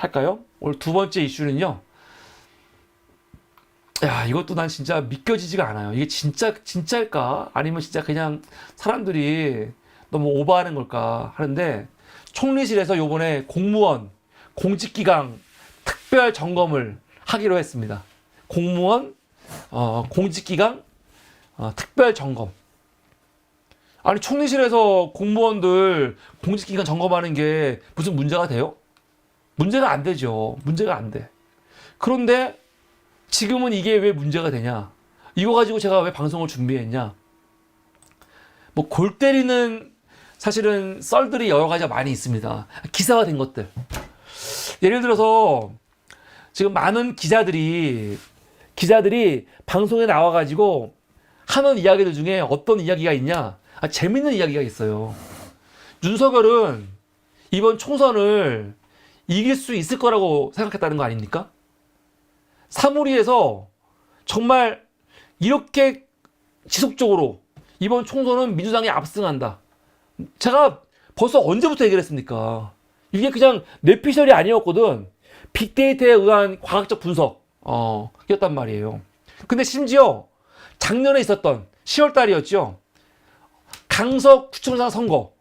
할까요? 오늘 두 번째 이슈는요. 야, 이것도 난 진짜 믿겨지지가 않아요. 이게 진짜일까? 아니면 진짜 그냥 사람들이 너무 오버하는 걸까 하는데, 총리실에서 요번에 공무원 공직기강 특별 점검을 하기로 했습니다. 공무원 공직기강 특별 점검. 아니, 총리실에서 공무원들 공직기강 점검하는 게 무슨 문제가 돼요? 문제가 안 되죠. 문제가 안 돼. 그런데 지금은 이게 왜 문제가 되냐? 이거 가지고 제가 왜 방송을 준비했냐? 뭐 골 때리는 사실은 썰들이 여러 가지가 많이 있습니다. 기사화된 것들. 예를 들어서 지금 많은 기자들이 방송에 나와가지고 하는 이야기들 중에 어떤 이야기가 있냐? 재밌는 이야기가 있어요. 윤석열은 이번 총선을 이길 수 있을 거라고 생각했다는 거 아닙니까? 사무리에서 정말 이렇게 지속적으로 이번 총선은 민주당이 압승한다. 제가 벌써 언제부터 얘기를 했습니까? 이게 그냥 뇌피셜이 아니었거든. 빅데이터에 의한 과학적 분석 이었단 말이에요. 근데 심지어 작년에 있었던 10월 달이었죠. 강서구청장 선거.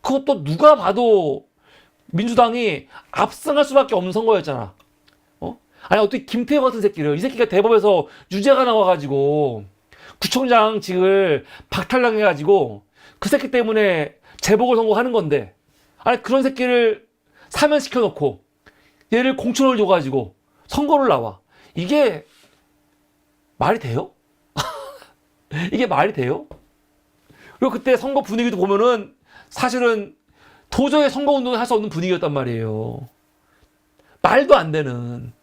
그것도 누가 봐도 민주당이 압승할 수밖에 없는 선거였잖아. 아니, 어떻게 김태형 같은 새끼를, 이 새끼가 대법에서 유죄가 나와가지고 구청장직을 박탈당해가지고 그 새끼 때문에 재보궐 선거하는 건데, 아니, 그런 새끼를 사면시켜놓고 얘를 공천을 줘가지고 선거를 나와. 이게 말이 돼요? 이게 말이 돼요? 그리고 그때 선거 분위기도 보면은 사실은 도저히 선거운동을 할 수 없는 분위기였단 말이에요. 말도 안 되는.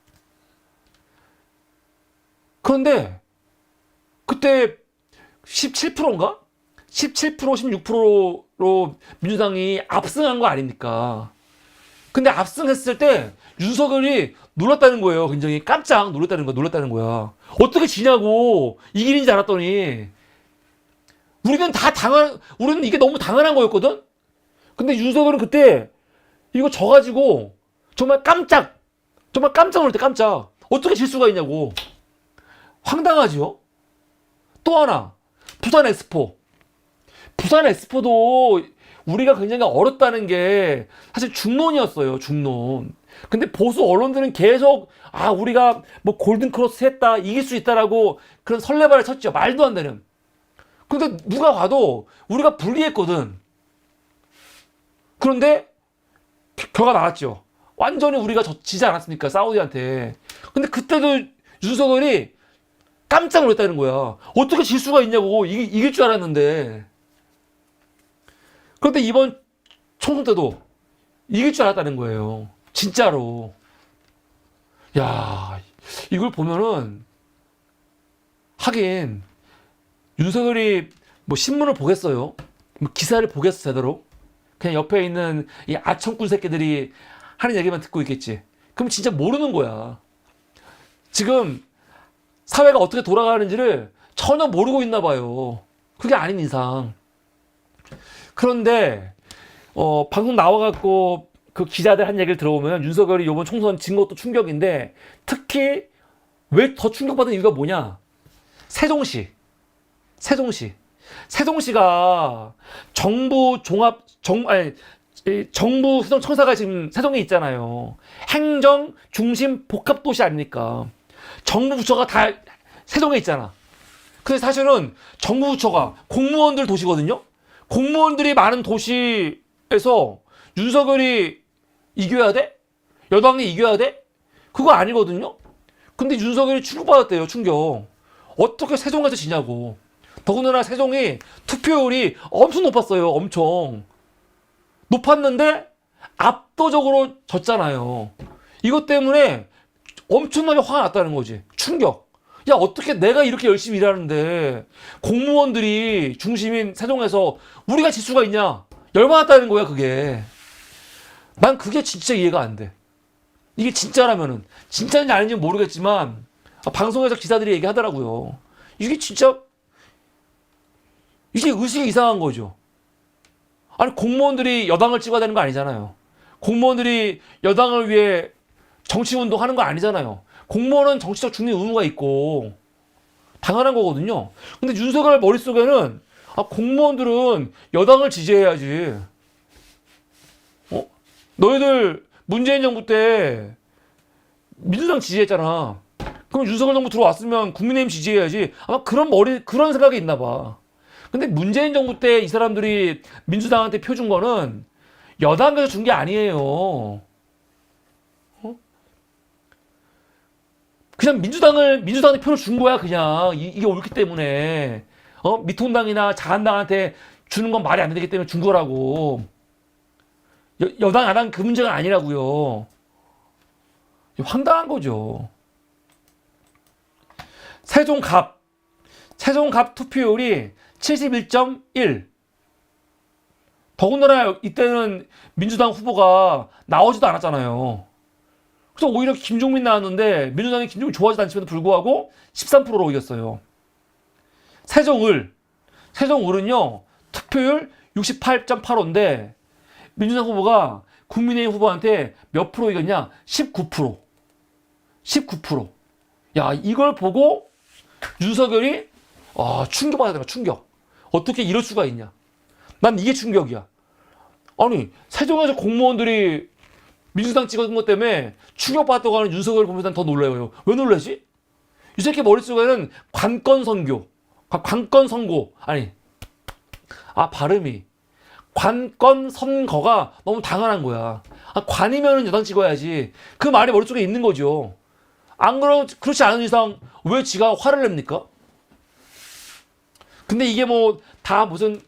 그런데 그때 17%인가? 17%, 16%로 민주당이 압승한 거 아닙니까? 근데 압승했을 때 윤석열이 놀랐다는 거예요. 굉장히 깜짝 놀랐다는 거야. 어떻게 지냐고. 이길인 줄 알았더니 우리는 이게 너무 당연한 거였거든? 근데 윤석열은 그때 이거 져가지고 정말 깜짝 놀랐대, 깜짝. 어떻게 질 수가 있냐고. 황당하죠? 또 하나, 부산 엑스포도 우리가 굉장히 어렵다는 게 사실 중론이었어요, 중론. 근데 보수 언론들은 계속, 우리가 뭐 골든크로스 했다, 이길 수 있다라고 그런 설레발을 쳤죠. 말도 안 되는. 근데 누가 봐도 우리가 불리했거든. 그런데 결과 나왔죠. 완전히 우리가 지지 않았습니까? 사우디한테. 근데 그때도 윤석열이 깜짝 놀랐다는 거야. 어떻게 질 수가 있냐고. 이길 줄 알았는데. 그런데 이번 총선 때도 이길 줄 알았다는 거예요. 진짜로. 야, 이걸 보면은 하긴 윤석열이 뭐 신문을 보겠어요? 뭐 기사를 보겠어, 제대로? 그냥 옆에 있는 이 아청꾼 새끼들이 하는 얘기만 듣고 있겠지. 그럼 진짜 모르는 거야. 지금 사회가 어떻게 돌아가는지를 전혀 모르고 있나 봐요. 그게 아닌 이상. 그런데 방송 나와갖고 그 기자들 한 얘기를 들어보면 윤석열이 이번 총선 진 것도 충격인데, 특히 왜 더 충격받은 이유가 뭐냐? 세종시가 정부 수정청사가 지금 세종에 있잖아요. 행정 중심 복합도시 아닙니까? 정부 부처가 다 세종에 있잖아. 근데 사실은 정부 부처가 공무원들 도시거든요. 공무원들이 많은 도시에서 윤석열이 이겨야 돼? 여당이 이겨야 돼? 그거 아니거든요. 근데 윤석열이 충격받았대요, 충격. 어떻게 세종에서 지냐고. 더군다나 세종이 투표율이 엄청 높았어요. 엄청 높았는데 압도적으로 졌잖아요. 이것 때문에 엄청나게 화가 났다는 거지. 충격. 야, 어떻게 내가 이렇게 열심히 일하는데 공무원들이 중심인 세종에서 우리가 질 수가 있냐. 열받았다는 거야, 그게. 난 그게 진짜 이해가 안 돼. 이게 진짜라면은, 진짜인지 아닌지 모르겠지만 방송에서 기사들이 얘기하더라고요. 이게 진짜, 이게 의식이 이상한 거죠. 아니, 공무원들이 여당을 찍어야 되는 거 아니잖아요. 공무원들이 여당을 위해 정치운동 하는 거 아니잖아요. 공무원은 정치적 중립 의무가 있고 당연한 거거든요. 근데 윤석열 머릿속에는 공무원들은 여당을 지지해야지. 너희들 문재인 정부 때 민주당 지지했잖아. 그럼 윤석열 정부 들어왔으면 국민의힘 지지해야지. 아마 그런 생각이 있나 봐. 근데 문재인 정부 때 이 사람들이 민주당한테 표 준 거는 여당에서 준 게 아니에요. 그냥 민주당한테 표를 준 거야, 그냥. 이게 옳기 때문에. 미통당이나 자한당한테 주는 건 말이 안 되기 때문에 준 거라고. 여당, 야당 그 문제가 아니라고요. 황당한 거죠. 세종갑 투표율이 71.1. 더군다나 이때는 민주당 후보가 나오지도 않았잖아요. 그래서 오히려 김종민 나왔는데 민주당이 김종민 좋아하지 않지만 불구하고 13%로 이겼어요. 세종을은요 투표율 68.85인데 민주당 후보가 국민의힘 후보한테 몇 프로 이겼냐? 19%. 야, 이걸 보고 윤석열이 충격받았다. 충격. 어떻게 이럴 수가 있냐? 난 이게 충격이야. 아니, 세종에서 공무원들이 민주당 찍어준 것 때문에 충격받았다고 하는 윤석열 보면서 난 더 놀라요. 왜 놀라지? 이 새끼 머릿속에는 관건선고. 발음이. 관건선거가 너무 당연한 거야. 관이면은 여당 찍어야지. 그 말이 머릿속에 있는 거죠. 안 그러면, 그렇지 않은 이상 왜 지가 화를 냅니까? 근데 이게 뭐 다 무슨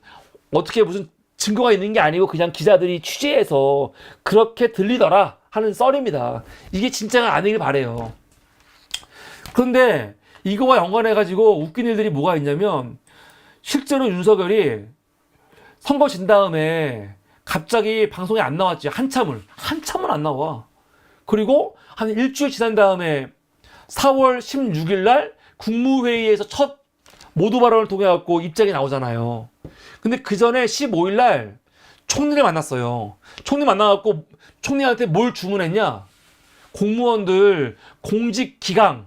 증거가 있는 게 아니고 그냥 기자들이 취재해서 그렇게 들리더라 하는 썰입니다. 이게 진짜가 아니길 바래요. 그런데 이거와 연관해가지고 웃긴 일들이 뭐가 있냐면 실제로 윤석열이 선거 진 다음에 갑자기 방송에 안 나왔지. 한참을 안 나와. 그리고 한 일주일 지난 다음에 4월 16일 날 국무회의에서 첫 모두 발언을 통해 갖고 입장이 나오잖아요. 근데 그 전에 15일 날 총리를 만났어요. 총리 만나갖고 총리한테 뭘 주문했냐? 공무원들 공직 기강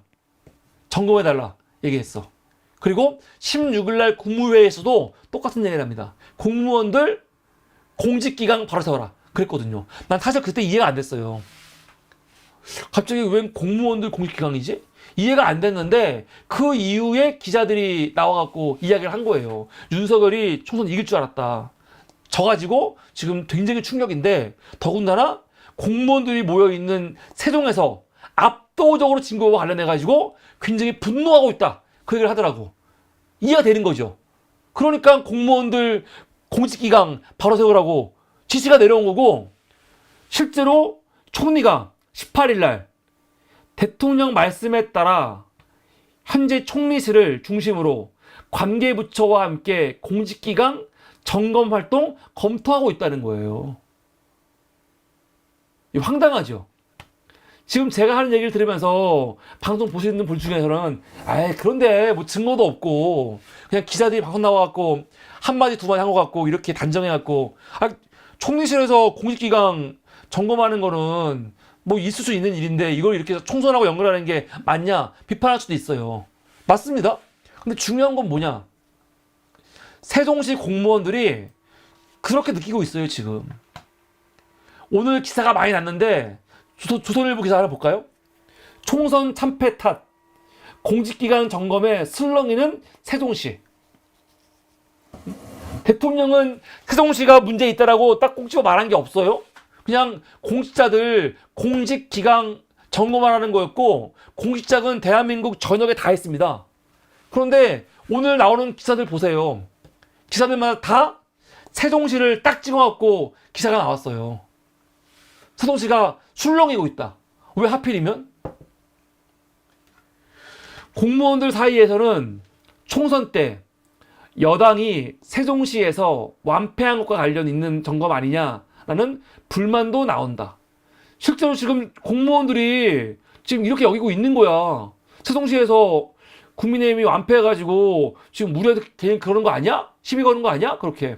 점검해달라 얘기했어. 그리고 16일 날 국무회의에서도 똑같은 얘기를 합니다. 공무원들 공직 기강 바로 세워라 그랬거든요. 난 사실 그때 이해가 안 됐어요. 갑자기 웬 공무원들 공직 기강이지? 이해가 안 됐는데 그 이후에 기자들이 나와갖고 이야기를 한 거예요. 윤석열이 총선 이길 줄 알았다. 져가지고 지금 굉장히 충격인데 더군다나 공무원들이 모여있는 세종에서 압도적으로 진 거와 관련해가지고 굉장히 분노하고 있다. 그 얘기를 하더라고. 이해가 되는 거죠. 그러니까 공무원들 공직기강 바로 세우라고 지시가 내려온 거고 실제로 총리가 18일 날 대통령 말씀에 따라 현재 총리실을 중심으로 관계부처와 함께 공직기강 점검 활동 검토하고 있다는 거예요. 황당하죠? 지금 제가 하는 얘기를 들으면서 방송 보시는 분 중에서는 그런데 뭐 증거도 없고 그냥 기자들이 방송 나와갖고 한마디 두마디 한 것 같고 이렇게 단정해갖고 총리실에서 공직기강 점검하는 거는 뭐 있을 수 있는 일인데 이걸 이렇게 총선하고 연결하는 게 맞냐 비판할 수도 있어요. 맞습니다. 근데 중요한 건 뭐냐? 세종시 공무원들이 그렇게 느끼고 있어요 지금. 오늘 기사가 많이 났는데 조선일보 기사 하나 볼까요? 총선 참패 탓 공직기강 점검에 슬렁이는 세종시. 대통령은 세종시가 문제 있다라고 딱 꼭 집어 말한 게 없어요. 그냥 공직자들 공직기강 점검하라는 거였고 공직자는 대한민국 전역에 다 있습니다. 그런데 오늘 나오는 기사들 보세요. 기사들마다 다 세종시를 딱 찍어갖고 기사가 나왔어요. 세종시가 술렁이고 있다. 왜 하필이면? 공무원들 사이에서는 총선 때 여당이 세종시에서 완패한 것과 관련 있는 점검 아니냐라는 불만도 나온다. 실제로 지금 공무원들이 지금 이렇게 여기고 있는 거야. 세종시에서 국민의힘이 완패해가지고 지금 무리해서 걔는 그러는 거 아니야? 시비 거는 거 아니야? 그렇게.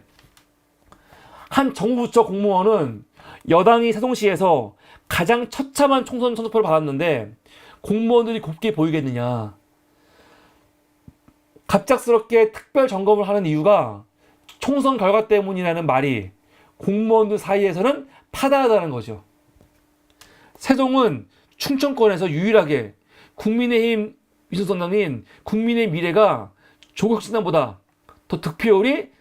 한 정부부처 공무원은 여당이 세종시에서 가장 처참한 총선 선거표를 받았는데 공무원들이 곱게 보이겠느냐. 갑작스럽게 특별 점검을 하는 이유가 총선 결과 때문이라는 말이 공무원들 사이에서는 파다하다는 거죠. 세종은 충청권에서 유일하게 국민의힘 위성선당인 국민의 미래가 조국신당보다 더 득표율이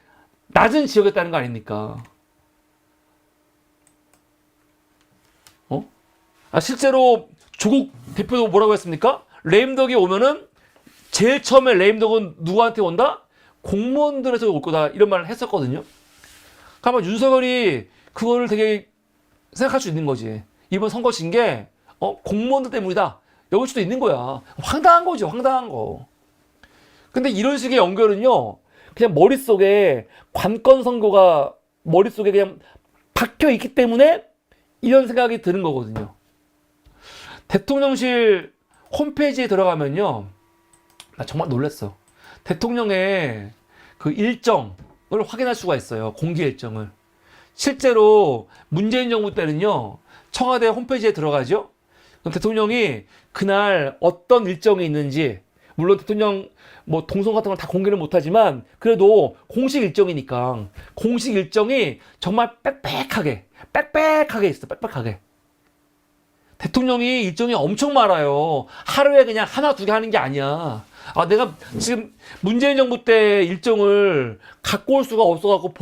낮은 지역이었다는 거 아닙니까? 실제로 조국 대표도 뭐라고 했습니까? 레임덕이 오면은 제일 처음에 레임덕은 누구한테 온다? 공무원들에서 올 거다. 이런 말을 했었거든요. 아마 윤석열이 그거를 되게 생각할 수 있는 거지. 이번 선거 진 게 공무원들 때문이다. 여길 수도 있는 거야. 황당한 거죠. 황당한 거. 근데 이런 식의 연결은요. 그냥 머릿속에 관건 선거가 머릿속에 그냥 박혀 있기 때문에 이런 생각이 드는 거거든요. 대통령실 홈페이지에 들어가면요. 나 정말 놀랐어. 대통령의 그 일정을 확인할 수가 있어요. 공개 일정을. 실제로 문재인 정부 때는요. 청와대 홈페이지에 들어가죠. 그럼 대통령이 그날 어떤 일정이 있는지, 물론 대통령 뭐 동선 같은 걸 다 공개를 못하지만 그래도 공식 일정이니까 공식 일정이 정말 빽빽하게 있어. 빽빽하게. 대통령이 일정이 엄청 많아요. 하루에 그냥 하나 두 개 하는 게 아니야. 내가 지금 문재인 정부 때 일정을 갖고 올 수가 없어갖고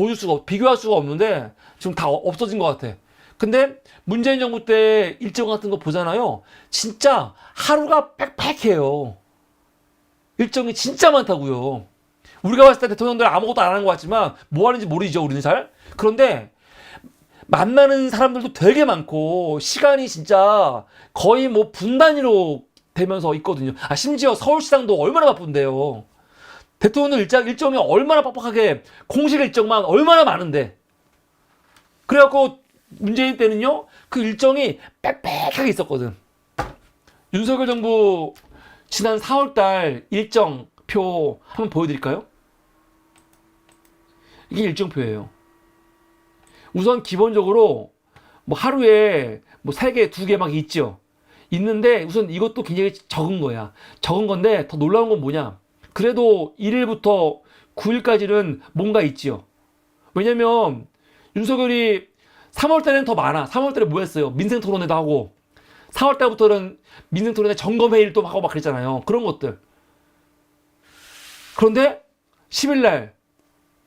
비교할 수가 없는데 지금 다 없어진 것 같아. 근데 문재인 정부 때 일정 같은 거 보잖아요. 진짜 하루가 빽빽해요. 일정이 진짜 많다고요. 우리가 봤을 때 대통령들 아무것도 안 하는 것 같지만 뭐 하는지 모르죠, 우리는 잘. 그런데 만나는 사람들도 되게 많고 시간이 진짜 거의 뭐 분 단위로 되면서 있거든요. 심지어 서울시장도 얼마나 바쁜데요. 대통령들 일정이 얼마나 빡빡하게 공식 일정만 얼마나 많은데. 그래갖고 문재인 때는요. 그 일정이 빽빽하게 있었거든. 윤석열 정부 지난 4월달 일정표 한번 보여드릴까요? 이게 일정표예요. 우선 기본적으로 뭐 하루에 뭐 3개, 2개 막 있죠. 있는데 우선 이것도 굉장히 적은 거야. 적은 건데 더 놀라운 건 뭐냐? 그래도 1일부터 9일까지는 뭔가 있지요. 왜냐면 윤석열이 3월 달에는 더 많아. 3월 달에 뭐 했어요? 민생 토론회도 하고 4월 달부터는 민생 토론회 점검회의를 또 하고 막 그랬잖아요. 그런 것들. 그런데 10일 날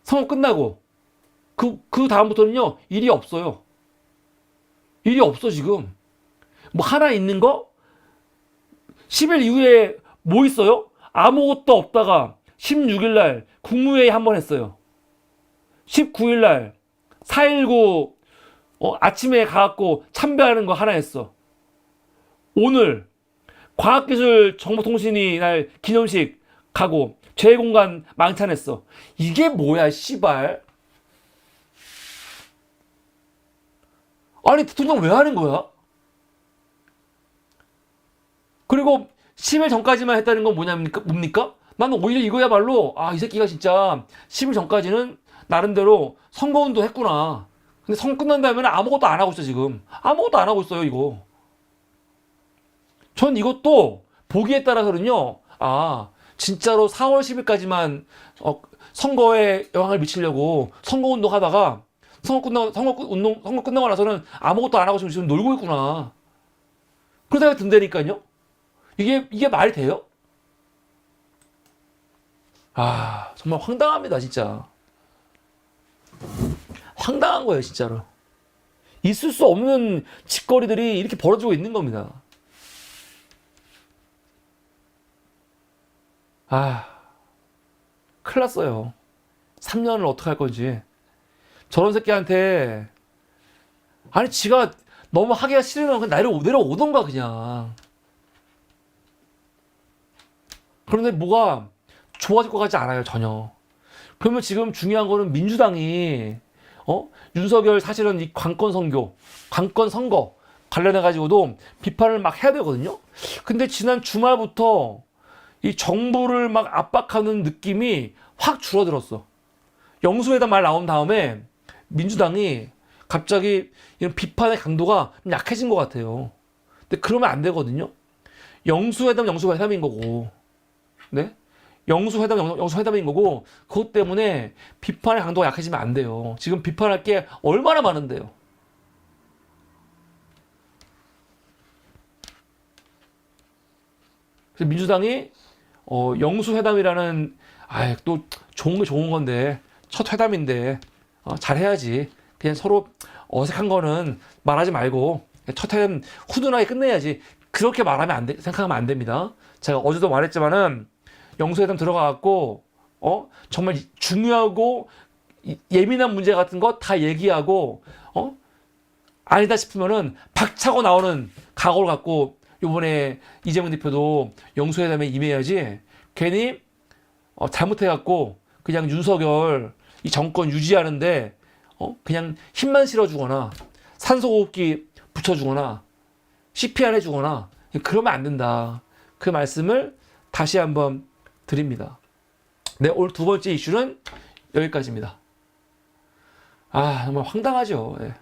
선거 끝나고 그 다음부터는요, 일이 없어요. 일이 없어, 지금. 뭐 하나 있는 거? 10일 이후에 뭐 있어요? 아무것도 없다가 16일 날 국무회의 한 번 했어요. 19일 날 4.19 아침에 가갖고 참배하는 거 하나 했어. 오늘 과학기술정보통신이 날 기념식 가고 제2공간 망찬했어. 이게 뭐야, 씨발. 아니, 대통령 왜 하는 거야? 그리고 10일 전까지만 했다는 건 뭡니까? 나는 오히려 이거야말로, 이 새끼가 진짜 10일 전까지는 나름대로 선거운동 했구나. 근데 선거 끝난 다음에는 아무것도 안 하고 있어, 지금. 아무것도 안 하고 있어요, 이거. 전 이것도 보기에 따라서는요, 진짜로 4월 10일까지만 선거에 영향을 미치려고 선거운동 하다가 선거 끝나고 나서는 아무것도 안 하고 지금 놀고 있구나. 그런 생각이 든다니까요. 이게 말이 돼요? 정말 황당합니다, 진짜. 황당한 거예요, 진짜로. 있을 수 없는 짓거리들이 이렇게 벌어지고 있는 겁니다. 큰일 났어요. 3년을 어떻게 할 건지. 저런 새끼한테, 지가 너무 하기가 싫으면 그냥 내려오던가, 그냥. 그런데 뭐가 좋아질 것 같지 않아요, 전혀. 그러면 지금 중요한 거는 민주당이, 윤석열 사실은 이 관건 선거 관련해가지고도 비판을 막 해야 되거든요? 근데 지난 주말부터 이 정부를 막 압박하는 느낌이 확 줄어들었어. 영수회담 말 나온 다음에 민주당이 갑자기 이런 비판의 강도가 좀 약해진 것 같아요. 근데 그러면 안 되거든요. 영수회담인 거고, 네? 영수회담인 거고, 그것 때문에 비판의 강도가 약해지면 안 돼요. 지금 비판할 게 얼마나 많은데요. 그래서 민주당이 영수회담이라는 또 좋은 게 좋은 건데 첫 회담인데 잘해야지. 그냥 서로 어색한 거는 말하지 말고 첫 회담 후둔하게 끝내야지. 그렇게 말하면 안 돼, 생각하면 안 됩니다. 제가 어제도 말했지만은 영수회담 들어가갖고 정말 중요하고 예민한 문제 같은 거 다 얘기하고 아니다 싶으면은 박차고 나오는 각오를 갖고 요번에 이재명 대표도 영수회담에 임해야지. 괜히 잘못해갖고 그냥 윤석열 이 정권 유지하는데 그냥 힘만 실어주거나 산소호흡기 붙여주거나 CPR 해주거나 그러면 안 된다. 그 말씀을 다시 한번 드립니다. 네, 오늘 두 번째 이슈는 여기까지입니다. 정말 황당하죠. 예.